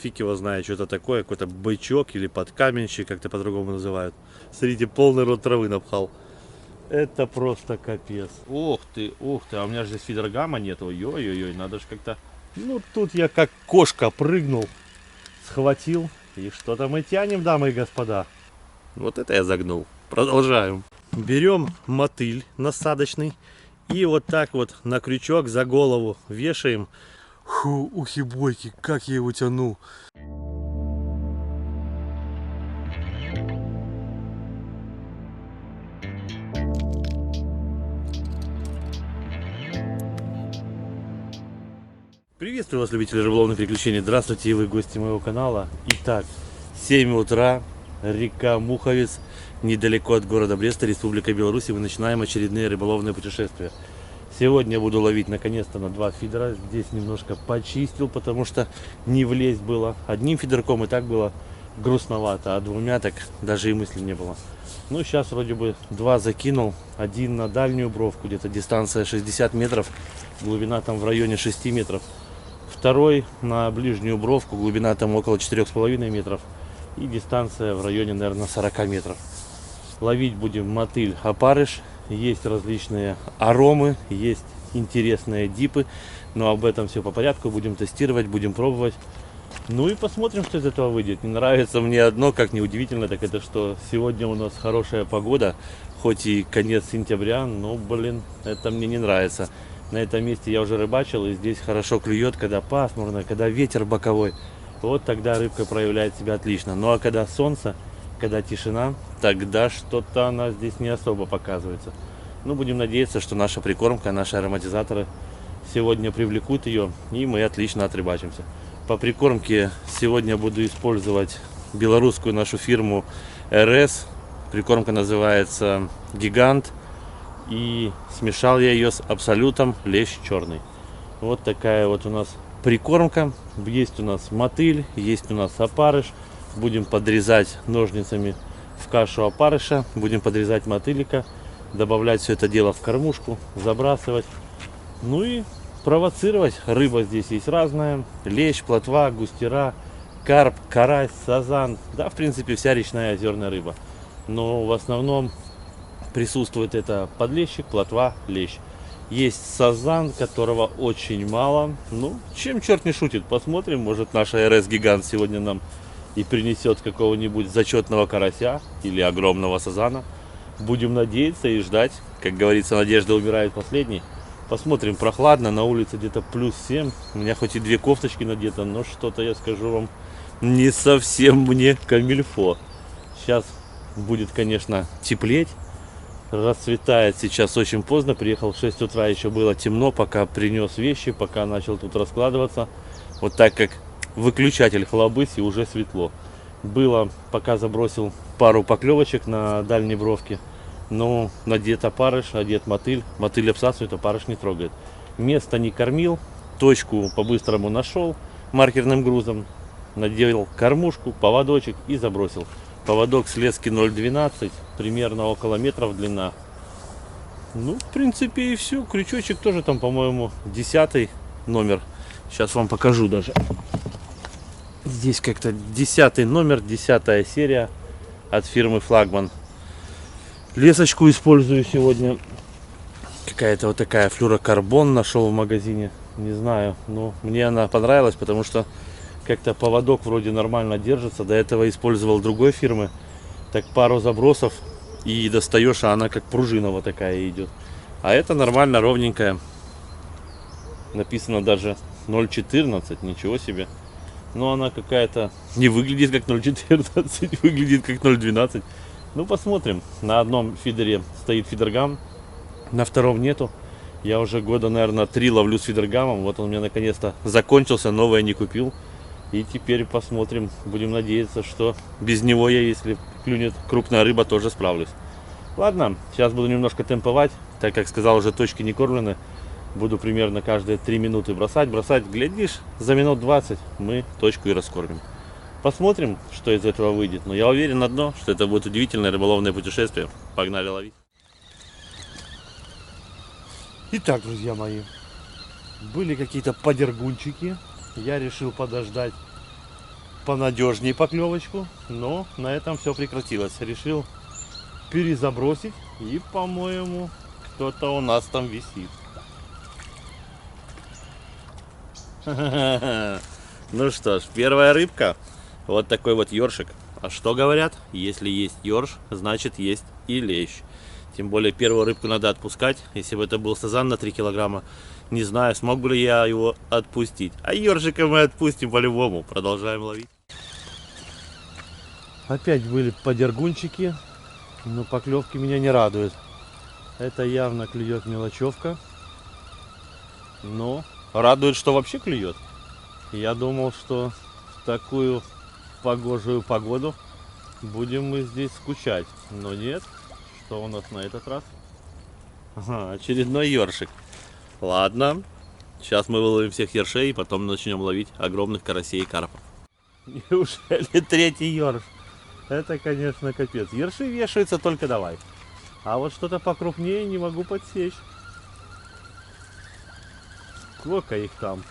фиг его знает, что это такое, какой-то бычок или подкаменщик, как-то по-другому называют. Смотрите, полный рот травы напхал. Это просто капец. Ух ты, а у меня же здесь фидергама нету. Ой-ой-ой, надо же как-то... Ну, тут я как кошка прыгнул, схватил. И что-то мы тянем, дамы и господа. Вот это я загнул. Продолжаем. Берем мотыль насадочный и вот так вот на крючок за голову вешаем. Фу, ухи-бойки, как я его тянул. Приветствую вас, любители рыболовных приключений. Здравствуйте, и вы гости моего канала. Итак, 7 утра, река Муховец, недалеко от города Бреста, Республика Беларусь. И мы начинаем очередные рыболовные путешествия. Сегодня я буду ловить наконец-то на 2 фидера. Здесь немножко почистил, потому что не влезть было. Одним фидерком и так было грустновато, а двумя так даже и мысли не было. Ну, сейчас вроде бы 2 закинул. Один на дальнюю бровку, где-то дистанция 60 метров, глубина там в районе 6 метров. Второй на ближнюю бровку, глубина там около 4,5 метров. И дистанция в районе, наверное, 40 метров. Ловить будем мотыль, опарыш. Есть различные аромы, есть интересные дипы. Но об этом все по порядку. Будем тестировать, будем пробовать. Ну и посмотрим, что из этого выйдет. Не нравится мне одно, как ни удивительно, так это что сегодня у нас хорошая погода. Хоть и конец сентября, но, блин, это мне не нравится. На этом месте я уже рыбачил, и здесь хорошо клюет, когда пасмурно, когда ветер боковой. Вот тогда рыбка проявляет себя отлично. Ну а когда солнце, когда тишина, тогда что-то она здесь не особо показывается. Ну, будем надеяться, что наша прикормка, наши ароматизаторы сегодня привлекут ее, и мы отлично отрыбачимся. По прикормке сегодня буду использовать белорусскую нашу фирму РС. Прикормка называется Гигант. И смешал я ее с Абсолютом лещ черный. Вот такая вот у нас прикормка. Есть у нас мотыль, есть у нас опарыш. Будем подрезать ножницами в кашу опарыша. Будем подрезать мотылика. Добавлять все это дело в кормушку. Забрасывать. Ну и провоцировать. Рыба здесь есть разная. Лещ, плотва, густера, карп, карась, сазан. Да, в принципе, вся речная озерная рыба. Но в основном присутствует это подлещик, плотва, лещ. Есть сазан, которого очень мало. Ну, чем черт не шутит, посмотрим. Может, наша РС Гигант сегодня нам и принесет какого-нибудь зачетного карася или огромного сазана. Будем надеяться и ждать. Как говорится, надежда умирает последней. Посмотрим, прохладно, на улице где-то плюс 7. У меня хоть и 2 кофточки надето, но что-то, я скажу вам, не совсем мне камильфо. Сейчас будет, конечно, теплеть. Расцветает сейчас очень поздно. Приехал в 6 утра, еще было темно, пока принес вещи, пока начал тут раскладываться. Вот так как выключатель хлобысь, и уже светло. Было, пока забросил пару поклевочек на дальней бровке. Но надет опарыш, одет мотыль. Мотыль обсасывает, опарыш не трогает. Место не кормил. Точку по-быстрому нашел маркерным грузом. Надел кормушку, поводочек и забросил. Поводок с лески 0,12, примерно около метров длина. Ну, в принципе, и все. Крючочек тоже там, по-моему, 10 номер. Сейчас вам покажу даже. Здесь как-то 10 номер, 10 серия от фирмы Флагман. Лесочку использую сегодня. Какая-то вот такая флюрокарбон нашел в магазине. Не знаю, но мне она понравилась, потому что как-то поводок вроде нормально держится. До этого использовал другой фирмы. Так пару забросов и достаешь, а она как пружина вот такая идет. А это нормально, ровненькая. Написано даже 0,14, ничего себе. Но она какая-то не выглядит как 0,14, выглядит как 0,12. Ну, посмотрим. На одном фидере стоит фидергам, на втором нету. Я уже года, наверное, 3 ловлю с фидергамом. Вот он у меня наконец-то закончился, новое не купил. И теперь посмотрим, будем надеяться, что без него я, если клюнет крупная рыба, тоже справлюсь. Ладно, сейчас буду немножко темповать, так как сказал, уже точки не кормлены. Буду примерно каждые 3 минуты бросать, глядишь, за минут 20 мы точку и раскормим. Посмотрим, что из этого выйдет. Но я уверен одно, что это будет удивительное рыболовное путешествие. Погнали ловить. Итак, друзья мои, были какие-то подергунчики. Я решил подождать понадежнее поклевочку, но на этом все прекратилось. Решил перезабросить, и, по-моему, кто-то у нас там висит. Ну что ж, первая рыбка. Вот такой вот ёршик. А что говорят? Если есть ёрш, значит есть и лещ. Тем более первую рыбку надо отпускать. Если бы это был сазан на 3 килограмма, не знаю, смог бы ли я его отпустить. А ёршика мы отпустим по-любому. Продолжаем ловить. Опять были подергунчики, но поклевки меня не радуют. Это явно клюет мелочевка. Но радует, что вообще клюет. Я думал, что в такую погожую погоду будем мы здесь скучать. Но нет. Что у нас на этот раз? Ага, очередной ёршик. Ладно. Сейчас мы выловим всех ершей и потом начнем ловить огромных карасей и карпов. Неужели третий ёрш? Это, конечно, капец. Ерши вешаются только давай. А вот что-то покрупнее не могу подсечь. Сколько их там?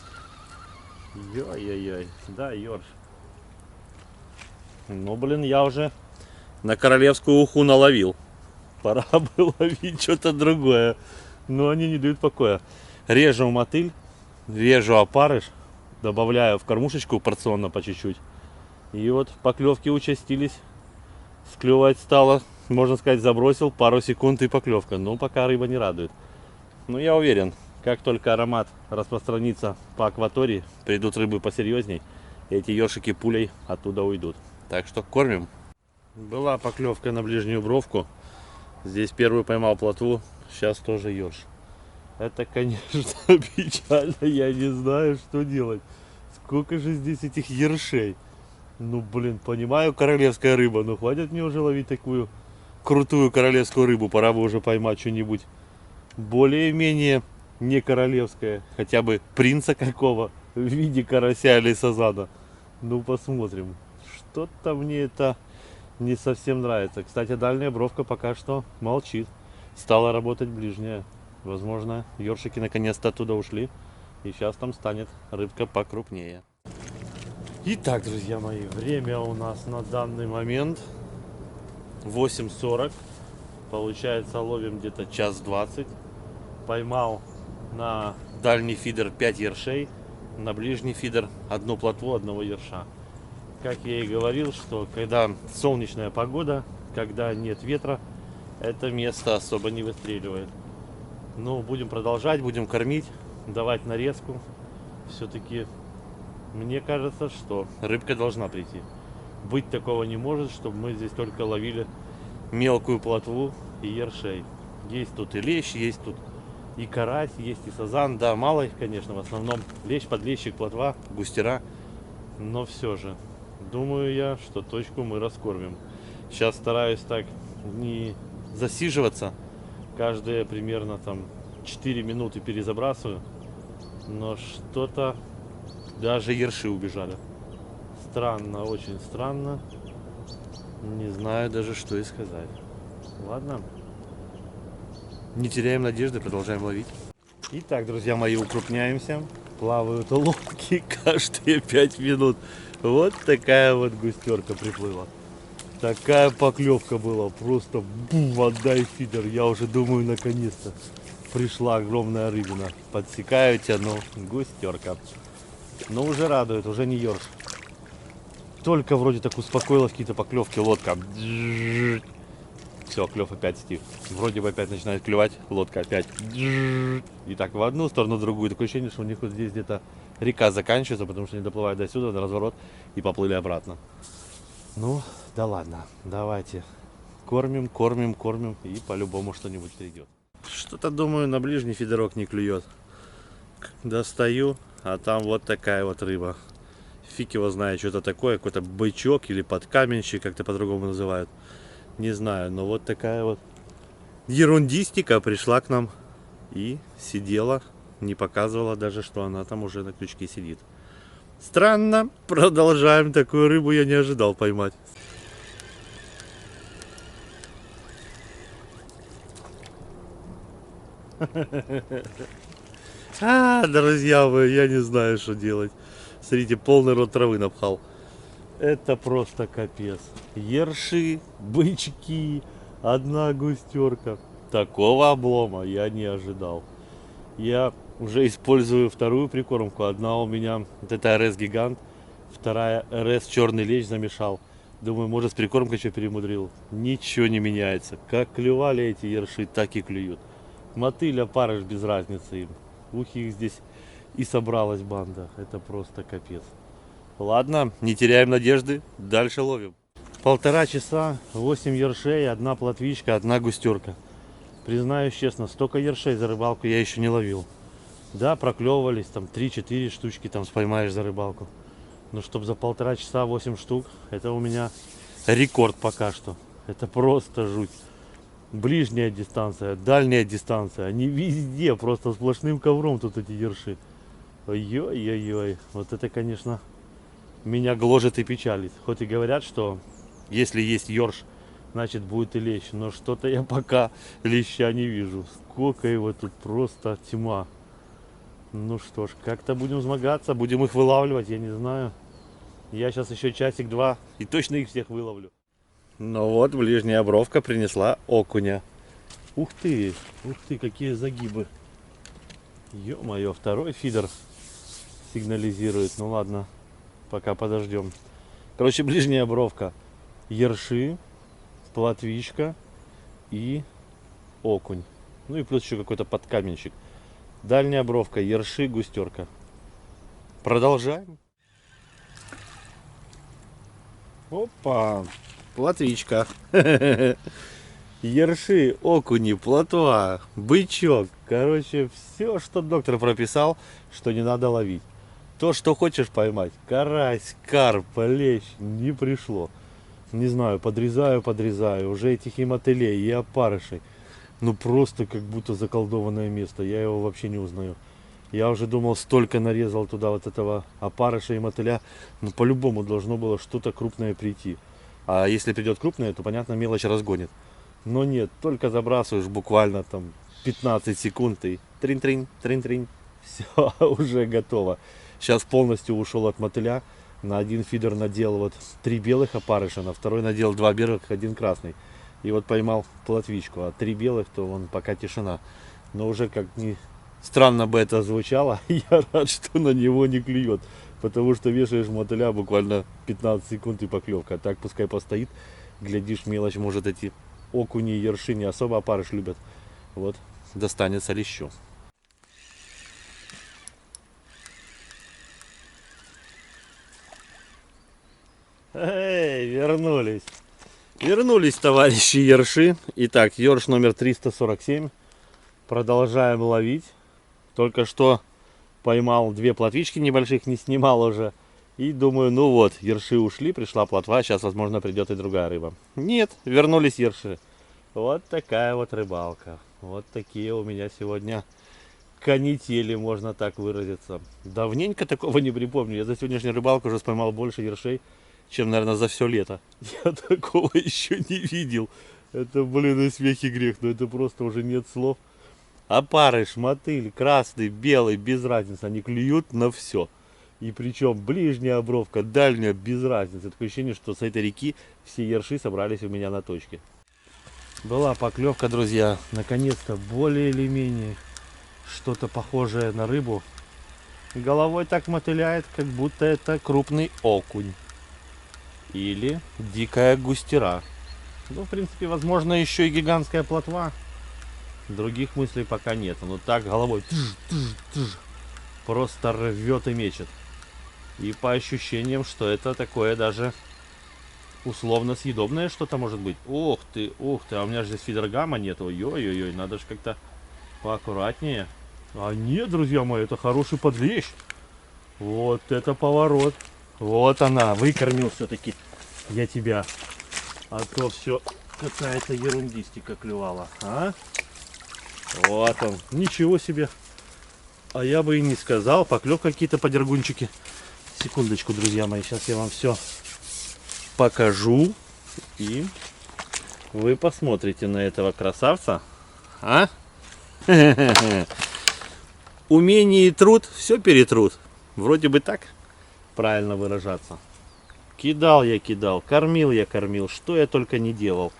Ой-ой-ой. Да, ёрш. Ну, блин, я уже на королевскую уху наловил. Пора бы ловить что-то другое. Но они не дают покоя. Режу мотыль, режу опарыш, добавляю в кормушечку порционно по чуть-чуть. И вот поклевки участились. Склевать стало, можно сказать, забросил, пару секунд и поклевка. Но пока рыба не радует. Но я уверен, как только аромат распространится по акватории, придут рыбы посерьезней, эти ёршики пулей оттуда уйдут. Так что кормим. Была поклевка на ближнюю бровку. Здесь первую поймал плотву, сейчас тоже ёрш. Это, конечно, печально, я не знаю, что делать. Сколько же здесь этих ершей. Ну, блин, понимаю, королевская рыба, но хватит мне уже ловить такую крутую королевскую рыбу. Пора бы уже поймать что-нибудь более-менее не королевское. Хотя бы принца какого в виде карася или сазана. Ну, посмотрим. Что-то мне это не совсем нравится. Кстати, дальняя бровка пока что молчит. Стала работать ближняя. Возможно, ёршики наконец-то оттуда ушли. И сейчас там станет рыбка покрупнее. Итак, друзья мои, время у нас на данный момент 8:40. Получается, ловим где-то 1:20. Поймал на дальний фидер 5 ершей. На ближний фидер одну плотву, одного ерша. Как я и говорил, что когда солнечная погода, когда нет ветра, это место особо не выстреливает. Но будем продолжать, будем кормить, давать нарезку. Все-таки мне кажется, что рыбка должна прийти. Быть такого не может, чтобы мы здесь только ловили мелкую плотву и ершей. Есть тут и лещ, есть тут и карась, есть и сазан. Да, мало их, конечно, в основном лещ, подлещик, плотва, густера. Но все же. Думаю я, что точку мы раскормим. Сейчас стараюсь так не засиживаться. Каждые примерно там 4 минуты перезабрасываю. Но что-то даже ерши убежали. Странно, очень странно. Не знаю даже, что и сказать. Ладно. Не теряем надежды, продолжаем ловить. Итак, друзья мои, укрупняемся. Плавают лодки каждые 5 минут. Вот такая вот густерка приплыла. Такая поклевка была. Просто бум, отдай фидер. Я уже думаю, наконец-то пришла огромная рыбина. Подсекаю, тяну. Густерка. Но уже радует, уже не ёрш. Только вроде так успокоилась, какие-то поклевки, лодка. Все, клев опять стих. Вроде бы опять начинает клевать, лодка опять. И так в одну сторону, в другую. Такое ощущение, что у них вот здесь где-то река заканчивается, потому что они доплывают до сюда, на разворот, и поплыли обратно. Ну, да ладно, давайте. Кормим, кормим, кормим, и по-любому что-нибудь придет. Что-то, думаю, на ближний фидерок не клюет. Достаю, а там вот такая вот рыба. Фиг его знает, что это такое, какой-то бычок или подкаменщик, как-то по-другому называют. Не знаю, но вот такая вот ерундистика пришла к нам и сидела, не показывала даже, что она там уже на крючке сидит. Странно, продолжаем, такую рыбу я не ожидал поймать. Друзья мои, я не знаю, что делать. Смотрите, полный рот травы напхал. Это просто капец. Ерши, бычки, одна густерка. Такого облома я не ожидал. Я уже использую вторую прикормку. Одна у меня, вот это РС Гигант, вторая РС Черный Лещ замешал. Думаю, может, с прикормкой что перемудрил. Ничего не меняется. Как клювали эти ерши, так и клюют. Мотыль, опарыш, без разницы им. Ух, их здесь и собралась банда. Это просто капец. Ладно, не теряем надежды. Дальше ловим. 1,5 часа, 8 ершей, одна плотвичка, одна густерка. Признаюсь честно, столько ершей за рыбалку я еще не ловил. Да, проклевывались, там 3-4 штучки там споймаешь за рыбалку. Но чтобы за 1,5 часа 8 штук, это у меня рекорд пока что. Это просто жуть. Ближняя дистанция, дальняя дистанция, они везде, просто сплошным ковром тут эти ерши. Ой-ой-ой, вот это, конечно, меня гложет и печалит. Хоть и говорят, что если есть ерш, значит будет и лещ. Но что-то я пока леща не вижу. Сколько его тут, просто тьма. Ну что ж, как-то будем змагаться, будем их вылавливать, я не знаю. Я сейчас еще часик-два и точно их всех выловлю. Ну вот, ближняя бровка принесла окуня. Ух ты, какие загибы. Ё-моё, второй фидер сигнализирует. Ну ладно, пока подождем. Короче, ближняя бровка. Ерши, плотвичка и окунь. Ну и плюс еще какой-то подкаменщик. Дальняя бровка, ерши, густерка. Продолжаем. Опа, плотвичка. Ерши, окуни, плотва, бычок. Короче, все, что доктор прописал, что не надо ловить. То, что хочешь поймать. Карась, карп, лещ, не пришло. Не знаю, подрезаю. Уже этих и мотылей, и опарышей. Ну просто как будто заколдованное место. Я его вообще не узнаю. Я уже думал, столько нарезал туда вот этого опарыша и мотыля. Но по-любому должно было что-то крупное прийти. А если придет крупное, то, понятно, мелочь разгонит. Но нет, только забрасываешь буквально там 15 секунд и трин-трин, трин-трин. Все, уже готово. Сейчас полностью ушел от мотыля. На один фидер надел вот 3 белых опарыша, на второй надел 2 белых, 1 красный. И вот поймал плотвичку, а 3 белых, то вон пока тишина. Но уже как ни странно бы это звучало, я рад, что на него не клюет. Потому что вешаешь мотыля буквально 15 секунд и поклевка. Так пускай постоит, глядишь, мелочь, может, эти окуни и ерши не особо опарыш любят. Вот, достанется лещу. Эй, вернулись. Вернулись, товарищи ерши. Итак, ерш номер 347. Продолжаем ловить. Только что поймал 2 плотвички небольших, не снимал уже. И думаю, ну вот, ерши ушли, пришла плотва, сейчас, возможно, придет и другая рыба. Нет, вернулись ерши. Вот такая вот рыбалка. Вот такие у меня сегодня канители, можно так выразиться. Давненько такого не припомню. Я за сегодняшнюю рыбалку уже поймал больше ершей, чем, наверное, за все лето. Я такого еще не видел. Это, блин, и смех и грех. Но это просто уже нет слов. Опарыш, мотыль, красный, белый, без разницы. Они клюют на все. И причем ближняя бровка, дальняя, без разницы. Такое ощущение, что с этой реки все ерши собрались у меня на точке. Была поклевка, друзья. Наконец-то более или менее что-то похожее на рыбу. Головой так мотыляет, как будто это крупный окунь. Или дикая густера. Ну, в принципе, возможно, еще и гигантская плотва. Других мыслей пока нет. Но так головой просто рвет и мечет. И по ощущениям, что это такое даже условно съедобное что-то может быть. Ух ты, а у меня же здесь фидергамма нет. Ой-ой-ой, надо же как-то поаккуратнее. А нет, друзья мои, это хороший подлещ. Вот это поворот. Вот она, выкормил все-таки я тебя. А то все какая-то ерундистика клювала. А? Вот он, ничего себе. А я бы и не сказал, поклевка какие-то подергунчики. Секундочку, друзья мои, сейчас я вам все покажу. И вы посмотрите на этого красавца. А? Умение и труд все перетрут. Вроде бы так правильно выражаться. Кидал я кидал, кормил я кормил, что я только не делал.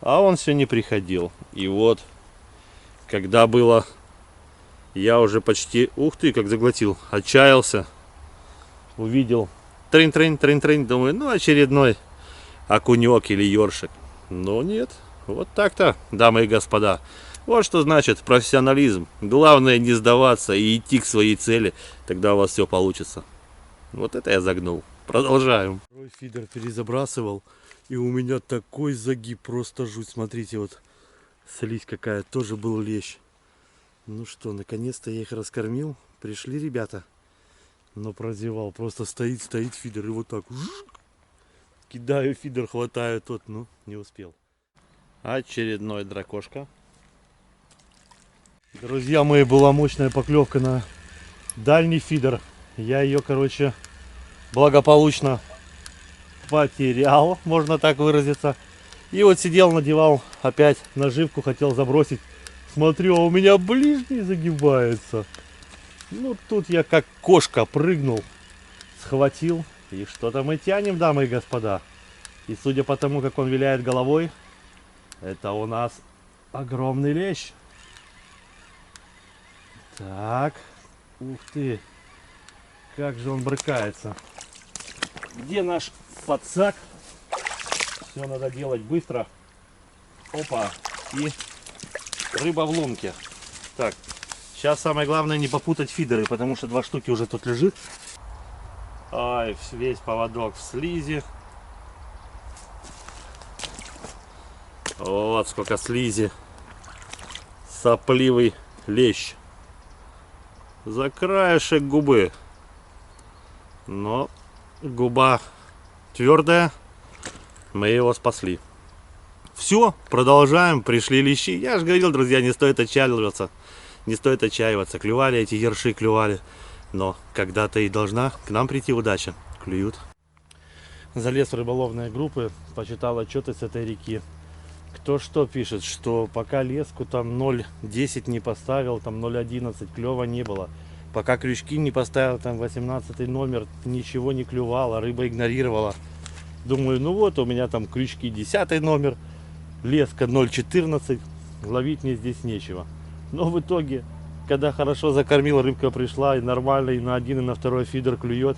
А он все не приходил. И вот, когда было, я уже почти, ух ты, как заглотил, отчаялся. Увидел трынь-трынь, думаю, ну очередной окунек или ёршик. Но нет, вот так-то, дамы и господа. Вот что значит профессионализм. Главное не сдаваться и идти к своей цели, тогда у вас все получится. Вот это я загнул. Продолжаем. Второй фидер перезабрасывал, и у меня такой загиб, просто жуть. Смотрите, вот слизь какая, тоже был лещ. Ну что, наконец-то я их раскормил. Пришли ребята. Но прозевал, просто стоит фидер и вот так. Кидаю фидер, хватаю тот, ну не успел. Очередной дракошка. Друзья мои, была мощная поклевка на дальний фидер. Я ее, короче, благополучно потерял, можно так выразиться. И вот сидел, надевал опять наживку, хотел забросить. Смотрю, а у меня ближний загибается. Ну тут я как кошка прыгнул, схватил. И что-то мы тянем, дамы и господа. И судя по тому, как он виляет головой, это у нас огромный лещ. Так, ух ты, как же он брыкается. Где наш подсак? Все надо делать быстро. Опа, и рыба в лунке. Так, сейчас самое главное не попутать фидеры, потому что 2 штуки уже тут лежит. Ай, весь поводок в слизи. Вот сколько слизи. Сопливый лещ. За краешек губы. Но губа твердая. Мы его спасли. Все, продолжаем. Пришли лещи. Я же говорил, друзья, не стоит отчаиваться. Не стоит отчаиваться. Клювали эти ерши, клювали. Но когда-то и должна к нам прийти удача. Клюют. Залез в рыболовные группы, почитал отчеты с этой реки. Кто что пишет, что пока леску там 0,10 не поставил, там 0,11 клёва не было. Пока крючки не поставил, там 18 номер, ничего не клювало, рыба игнорировала. Думаю, ну вот у меня там крючки 10 номер, леска 0,14, ловить мне здесь нечего. Но в итоге, когда хорошо закормил, рыбка пришла и нормально, и на один, и на второй фидер клюет,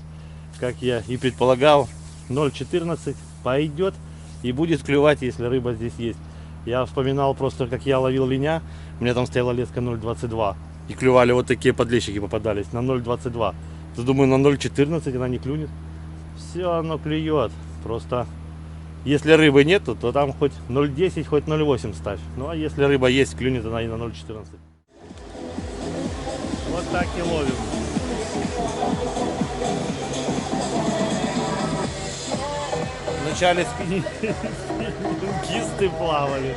как я и предполагал. 0,14 пойдет и будет клювать, если рыба здесь есть. Я вспоминал просто, как я ловил линя, у меня там стояла леска 0,22 и клювали вот такие подлещики, попадались на 0,22. То думаю, на 0,14 она не клюнет. Все, оно клюет. Просто если рыбы нету, то там хоть 0,10, хоть 0,8 ставь. Ну а если рыба есть, клюнет она и на 0,14. Вот так и ловим. Вначале спиннингисты плавали,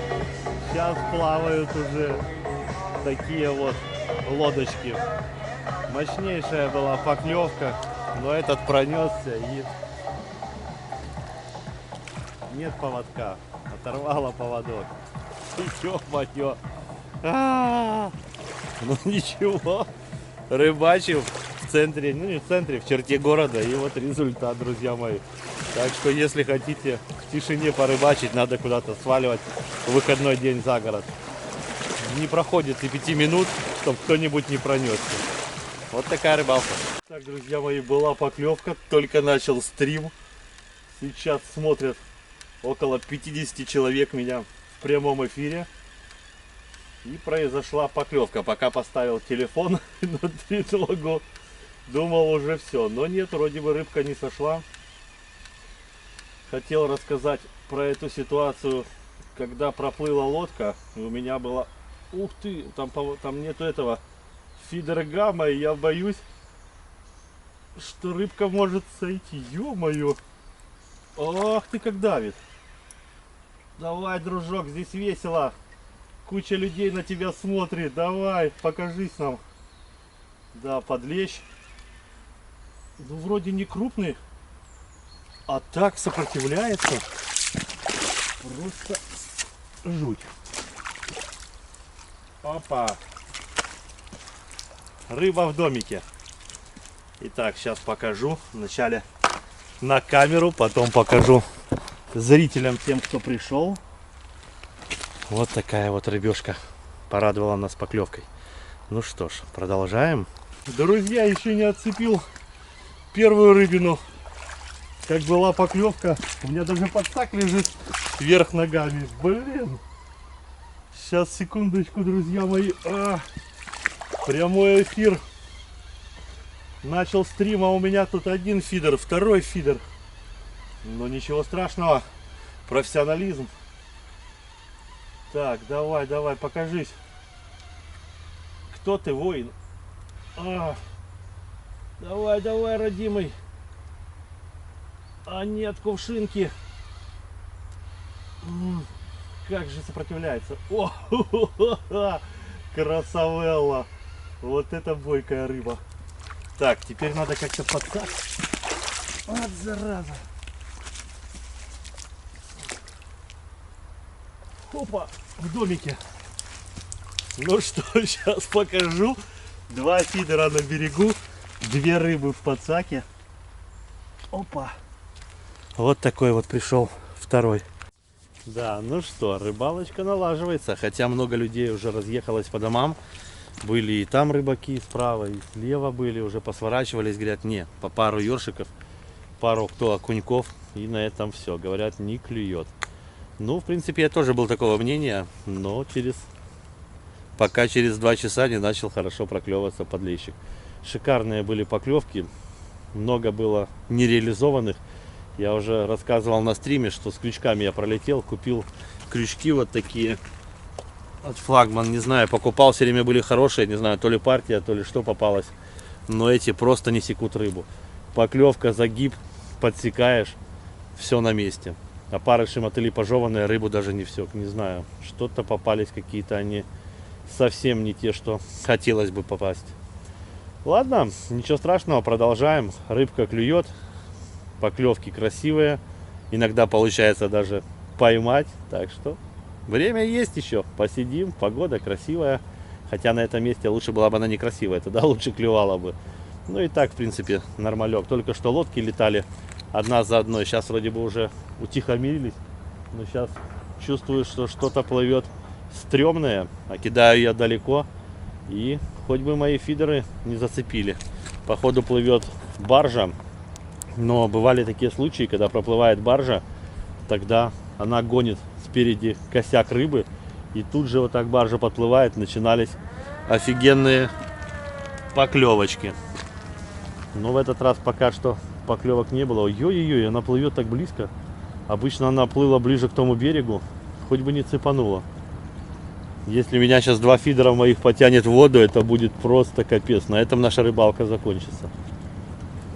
сейчас плавают уже такие вот лодочки. Мощнейшая была поклевка, но этот пронесся и нет поводка, оторвало поводок. Ё-моё. Ну ничего, рыбачил в центре, ну не в центре, в черте города, и вот результат, друзья мои. Так что, если хотите в тишине порыбачить, надо куда-то сваливать в выходной день за город. Не проходит и 5 минут, чтобы кто-нибудь не пронесся. Вот такая рыбалка. Так, друзья мои, была поклевка, только начал стрим. Сейчас смотрят около 50 человек меня в прямом эфире. И произошла поклевка. Пока поставил телефон на тревогу, думал уже все. Но нет, вроде бы рыбка не сошла. Хотел рассказать про эту ситуацию, когда проплыла лодка, и у меня было, ух ты, там нету этого фидера гамма, и я боюсь, что рыбка может сойти. Ё-моё, ах ты как давит. Давай, дружок, здесь весело, куча людей на тебя смотрит, давай, покажись нам. Да, подлещ, ну вроде не крупный. А так сопротивляется. Просто жуть. Опа. Рыба в домике. Итак, сейчас покажу. Вначале на камеру, потом покажу зрителям, тем, кто пришел. Вот такая вот рыбешка порадовала нас поклевкой. Ну что ж, продолжаем. Друзья, еще не отцепил первую рыбину. Как была поклевка, у меня даже подсак лежит вверх ногами. Блин. Сейчас, секундочку, друзья мои. Прямой эфир. Начал стрим, а у меня тут один фидер, второй фидер. Но ничего страшного. Профессионализм. Так, давай, давай, покажись. Кто ты, воин? Давай, давай, родимый. А нет, кувшинки. Как же сопротивляется. О, красавелла. Вот это бойкая рыба. Так, теперь надо как-то подсак. Вот зараза. Опа, в домике. Ну что, сейчас покажу. Два фидера на берегу, две рыбы в подсаке. Опа. Вот такой вот пришел второй. Да, ну что, рыбалочка налаживается. Хотя много людей уже разъехалось по домам. Были и там рыбаки справа, и слева были. Уже посворачивались, говорят, не, по пару ёршиков, пару кто окуньков. И на этом все. Говорят, не клюет. Ну, в принципе, я тоже был такого мнения. Но пока через 2 часа не начал хорошо проклевываться подлещик. Шикарные были поклевки. Много было нереализованных. Я уже рассказывал на стриме, что с крючками я пролетел. Купил крючки вот такие от Флагман. Не знаю, покупал, все время были хорошие. Не знаю, то ли партия, то ли что попалось. Но эти просто не секут рыбу. Поклевка, загиб, подсекаешь, все на месте. А парыши, мотыли пожеванные, рыбу даже не всек. Не знаю, что-то попались какие-то они совсем не те, что хотелось бы попасть. Ладно, ничего страшного, продолжаем. Рыбка клюет, поклевки красивые. Иногда получается даже поймать. Так что время есть еще. Посидим, погода красивая. Хотя на этом месте лучше была бы она некрасивая, тогда лучше клювала бы. Ну и так, в принципе, нормалек. Только что лодки летали одна за одной. Сейчас вроде бы уже утихомирились. Но сейчас чувствую, что что-то плывет стрёмное. А кидаю я далеко. И хоть бы мои фидеры не зацепили. Походу плывет баржа. Но бывали такие случаи, когда проплывает баржа. Тогда она гонит спереди косяк рыбы. И тут же вот так баржа подплывает. Начинались офигенные поклевочки. Но в этот раз пока что поклевок не было. Ой-ой-ой, она плывет так близко. Обычно она плыла ближе к тому берегу. Хоть бы не цепанула. Если меня сейчас 2 фидера моих потянет в воду, это будет просто капец. На этом наша рыбалка закончится.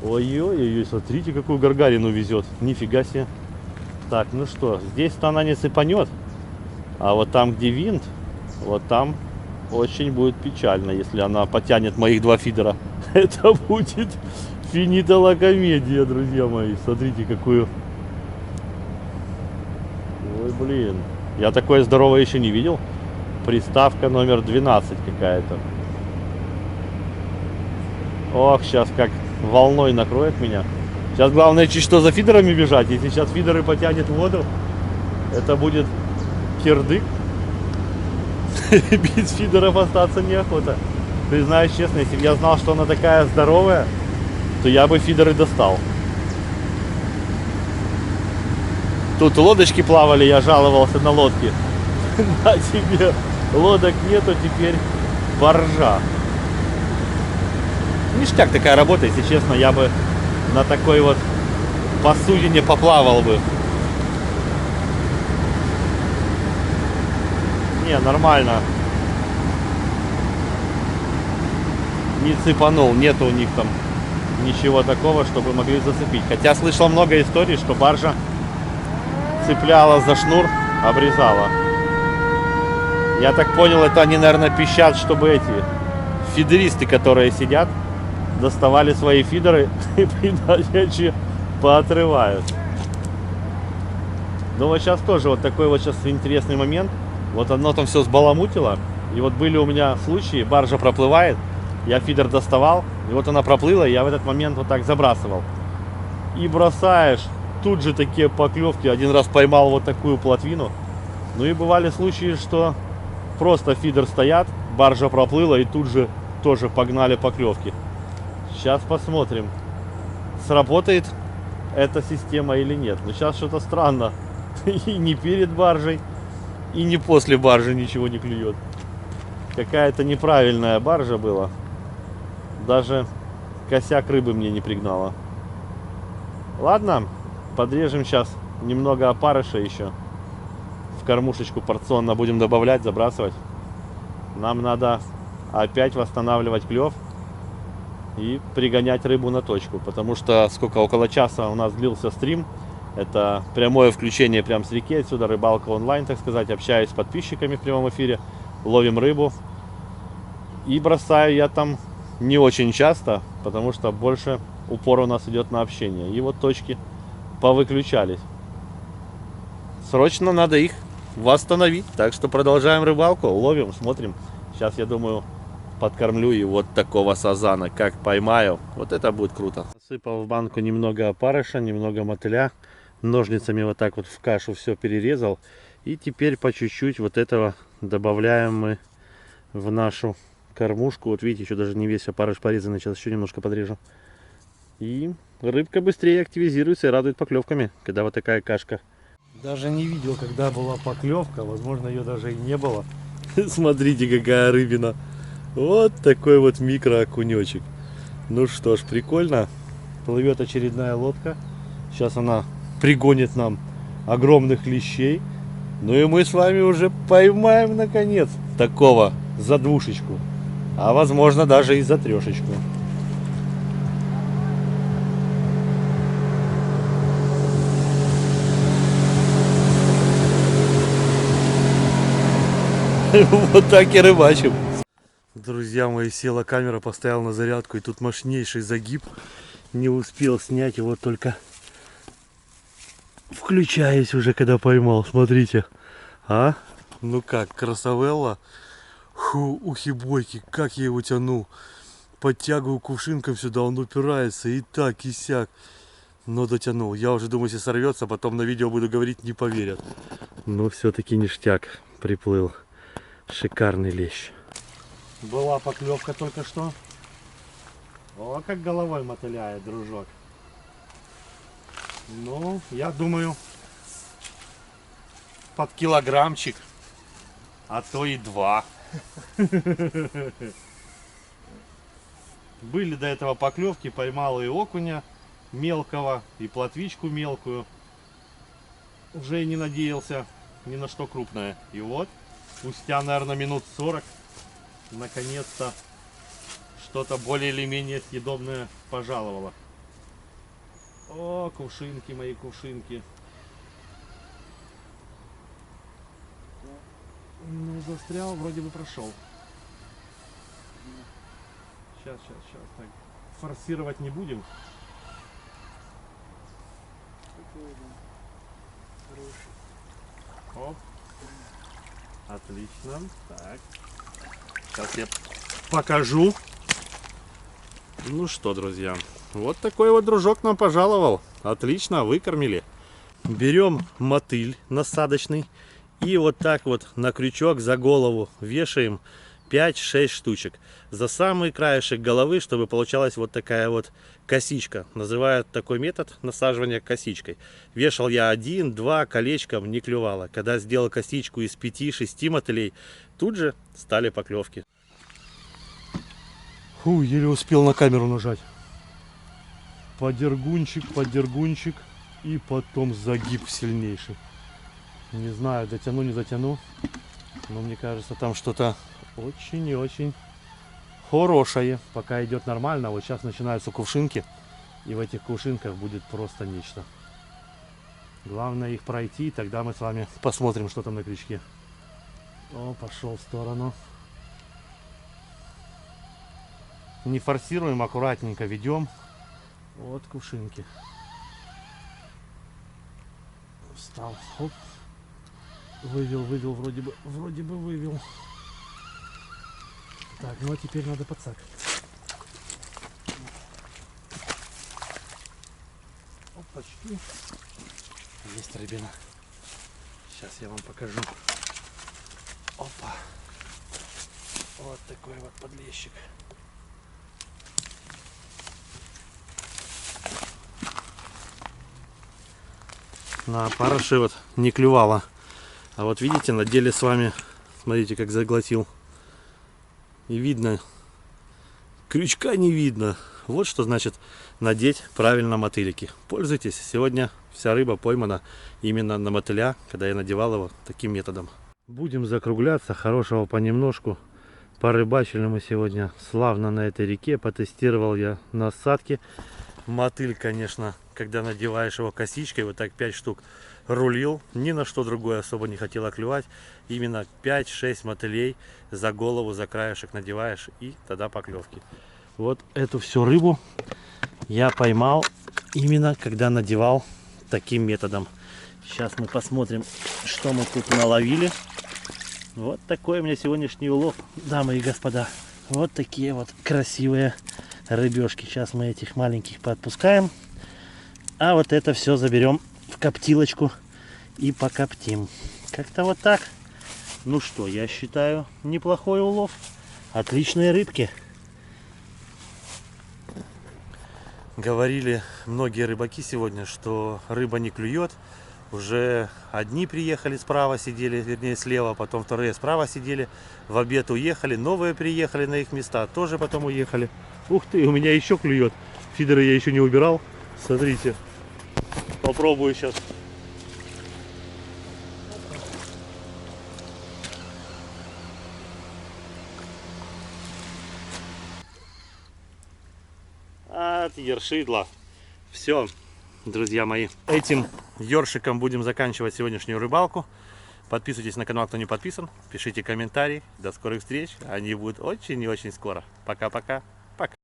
Ой-ой-ой, смотрите, какую гаргарину везет. Нифига себе. Так, ну что, здесь-то она не цепанет. А вот там, где винт, вот там очень будет печально, если она потянет моих 2 фидера. Это будет финита ла комедия, друзья мои. Смотрите, какую. Ой, блин. Я такое здоровое еще не видел. Приставка номер 12 какая-то. Ох, сейчас как волной накроет меня. Сейчас главное чуть что за фидерами бежать. Если сейчас фидеры потянет в воду, это будет кирдык. Без фидеров остаться неохота. Признаюсь честно, если бы я знал, что она такая здоровая, то я бы фидеры достал. Тут лодочки плавали, я жаловался на лодки. На тебе, лодок нету, теперь баржа. Ништяк такая работа, если честно, я бы на такой вот посудине поплавал бы. Не, нормально. Не цепанул, нету у них там ничего такого, чтобы могли зацепить. Хотя слышал много историй, что баржа цепляла за шнур, обрезала. Я так понял, это они, наверное, пищат, чтобы эти фидеристы, которые сидят, доставали свои фидеры и иначе поотрывают. Но вот сейчас тоже вот такой вот сейчас интересный момент. Вот оно там все сбаламутило. И вот были у меня случаи, баржа проплывает, я фидер доставал, и вот она проплыла, и я в этот момент вот так забрасывал. и бросаешь. Тут же такие поклевки. Один раз поймал вот такую плотвину. Ну и бывали случаи, что просто фидер стоят, баржа проплыла и тут же тоже погнали поклевки. Сейчас посмотрим, сработает эта система или нет. Но сейчас что-то странно. И не перед баржей, и не после баржи ничего не клюет. Какая-то неправильная баржа была. Даже косяк рыбы мне не пригнала. Ладно, подрежем сейчас немного опарыша еще. В кормушечку порционно будем добавлять, забрасывать. Нам надо опять восстанавливать клев и пригонять рыбу на точку. Потому что около часа у нас длился стрим. Это прямое включение прямо с реки. Отсюда рыбалка онлайн, так сказать. Общаюсь с подписчиками в прямом эфире. Ловим рыбу. И бросаю я там не очень часто, потому что больше упор у нас идет на общение. И вот точки повыключались. Срочно надо их восстановить. Так что продолжаем рыбалку. Ловим, смотрим. Сейчас, я думаю, подкормлю и вот такого сазана. Как поймаю, вот это будет круто. Насыпал в банку немного опарыша, немного мотыля. Ножницами вот так вот в кашу все перерезал. И теперь по чуть-чуть вот этого добавляем мы в нашу кормушку. Вот видите, еще даже не весь опарыш порезанный. Сейчас еще немножко подрежу. И рыбка быстрее активизируется и радует поклевками, когда вот такая кашка. Даже не видел, когда была поклевка. Возможно, ее даже и не было. Смотрите, какая рыбина. Вот такой вот микроокунечек. Ну что ж, прикольно. Плывет очередная лодка. Сейчас она пригонит нам огромных лещей. Ну и мы с вами уже поймаем наконец такого за двушечку. А возможно даже и за трешечку. Вот так и рыбачим. Друзья мои, села камера, поставил на зарядку. И тут мощнейший загиб. Не успел снять его, только включаюсь уже, когда поймал. Смотрите. А? Ну как, красавелла. Фу, ухи-бойки, как я его тянул. Подтягиваю кувшинком сюда, он упирается. И так, и сяк. Но дотянул. Я уже думаю, если сорвется, потом на видео буду говорить, не поверят. Но все-таки ништяк приплыл. Шикарный лещ. Была поклевка только что. О, как головой мотыляет, дружок. Ну, я думаю, под килограммчик, а то и 2. Были до этого поклевки, поймал и окуня мелкого, и плотвичку мелкую. Уже и не надеялся ни на что крупное. И вот, спустя, наверное, минут 40, наконец-то что-то более или менее съедобное пожаловало. О, кувшинки мои, кувшинки. Ну, застрял, вроде бы прошел. Сейчас. Так, форсировать не будем. Оп. Отлично. Так. Сейчас я покажу. Ну что, друзья, вот такой вот дружок нам пожаловал. Отлично, выкормили. Берем мотыль насадочный и вот так вот на крючок за голову вешаем 5-6 штучек. За самый краешек головы, чтобы получалась вот такая вот косичка. Называют такой метод насаживания косичкой. Вешал я 1-2 колечком, не клювало. Когда сделал косичку из 5-6 мотылей, тут же стали поклевки. Фу, еле успел на камеру нажать. Подергунчик, и потом загиб сильнейший. Не знаю, дотяну, не дотяну, но мне кажется, там что-то очень и очень хорошее. Пока идет нормально, вот сейчас начинаются кувшинки, и в этих кувшинках будет просто нечто. Главное их пройти, тогда мы с вами посмотрим, что там на крючке. О, пошел в сторону. Не форсируем, аккуратненько ведем. Вот кувшинки. Встал, хоп. Вывел, вроде бы вывел. Так, ну а теперь надо подсак. Почти. Есть рыбина. Сейчас я вам покажу. Опа. Вот такой вот подлещик. На параши вот не клювало. А вот видите, на деле с вами, смотрите, как заглотил. И видно, крючка не видно. Вот что значит надеть правильно мотыльки. Пользуйтесь. Сегодня вся рыба поймана именно на мотыля, когда я надевал его таким методом. Будем закругляться. Хорошего понемножку. Порыбачили мы сегодня славно на этой реке. Потестировал я насадки. Мотыль, конечно, когда надеваешь его косичкой, вот так 5 штук рулил, ни на что другое особо не хотела клювать. Именно 5-6 мотылей за голову, за краешек надеваешь, и тогда поклевки. Вот эту всю рыбу я поймал именно когда надевал таким методом. Сейчас мы посмотрим, что мы тут наловили. Вот такой у меня сегодняшний улов, дамы и господа. Вот такие вот красивые рыбешки. Сейчас мы этих маленьких поотпускаем. А вот это все заберем в коптилочку и покоптим. Как-то вот так. Ну что, я считаю, неплохой улов. Отличные рыбки. Говорили многие рыбаки сегодня, что рыба не клюет. Уже одни приехали справа, сидели, вернее слева, потом вторые справа сидели. В обед уехали, новые приехали на их места, тоже потом уехали. Ух ты, у меня еще клюет. Фидеры я еще не убирал. Смотрите. Попробую сейчас. От ершидла. Все, друзья мои. Этим ёршиком будем заканчивать сегодняшнюю рыбалку. Подписывайтесь на канал, кто не подписан. Пишите комментарии. До скорых встреч. Они будут очень и очень скоро. Пока-пока.